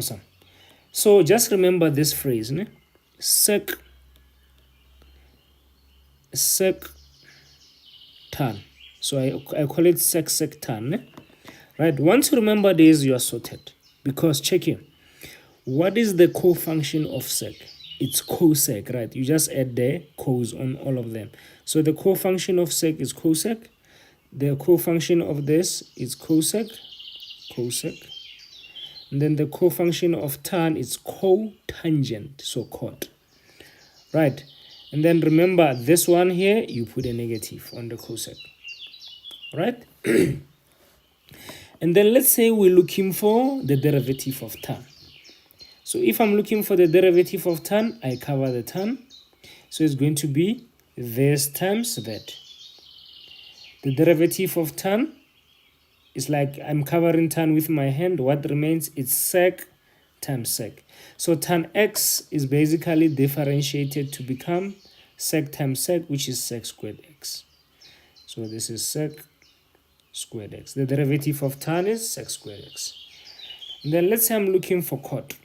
Awesome. So just remember this phrase, ne? Sec tan. So I call it sec tan, ne? Right. Once you remember this, you are sorted. Because check here. What is the co-function of sec? It's cosec, right? You just add the cos on all of them. So the co-function of sec is cosec. The co-function of this is cosec. And then the co-function of tan is cotangent, so cot. Right. And then remember this one here, you put a negative on the cosec. Right? And then let's say we're looking for the derivative of tan. So if I'm looking for the derivative of tan, I cover the tan. So it's going to be this times that. The derivative of tan is like I'm covering tan with my hand. What remains is sec times sec. So tan x is basically differentiated to become sec times sec, which is sec squared x. So this is sec squared x. The derivative of tan is sec squared x. And then let's say I'm looking for cot.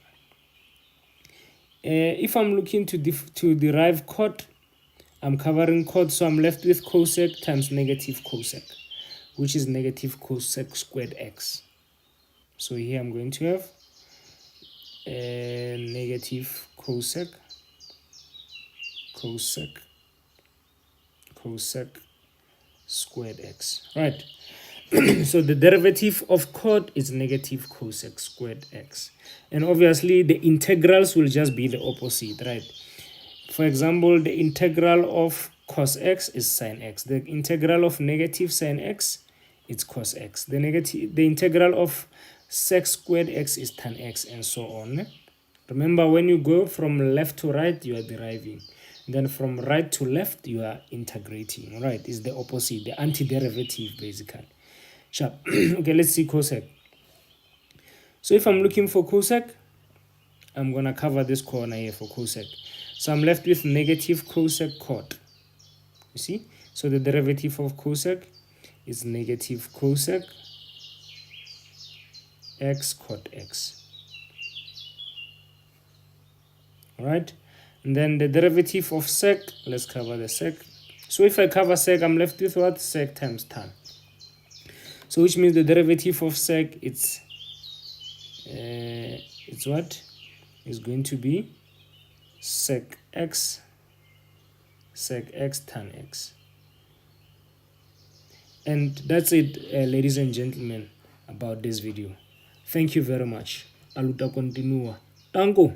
If I'm looking to derive cot, I'm covering cot, so I'm left with cosec times negative cosec, which is negative cosec squared x. So here I'm going to have negative cosec squared x, right? So the derivative of cot is negative cosec squared x. And obviously the integrals will just be the opposite, right? For example, the integral of cos x is sin x. The integral of negative sin x is cos x. The integral of sec squared x is tan x, and so on. Remember, when you go from left to right, you are deriving. Then from right to left, you are integrating, right? It's the opposite, the antiderivative, basically. Sharp. Okay, let's see cosec. So if I'm looking for cosec, I'm going to cover this corner here for cosec. So I'm left with negative cosec cot. You see? So the derivative of cosec is negative cosec x cot x. Alright? And then the derivative of sec, let's cover the sec. So if I cover sec, I'm left with what? Sec times tan. So which means the derivative of sec, it's what? It's going to be sec x tan x. And that's it, ladies and gentlemen, about this video. Thank you very much. Aluta continua. Tango.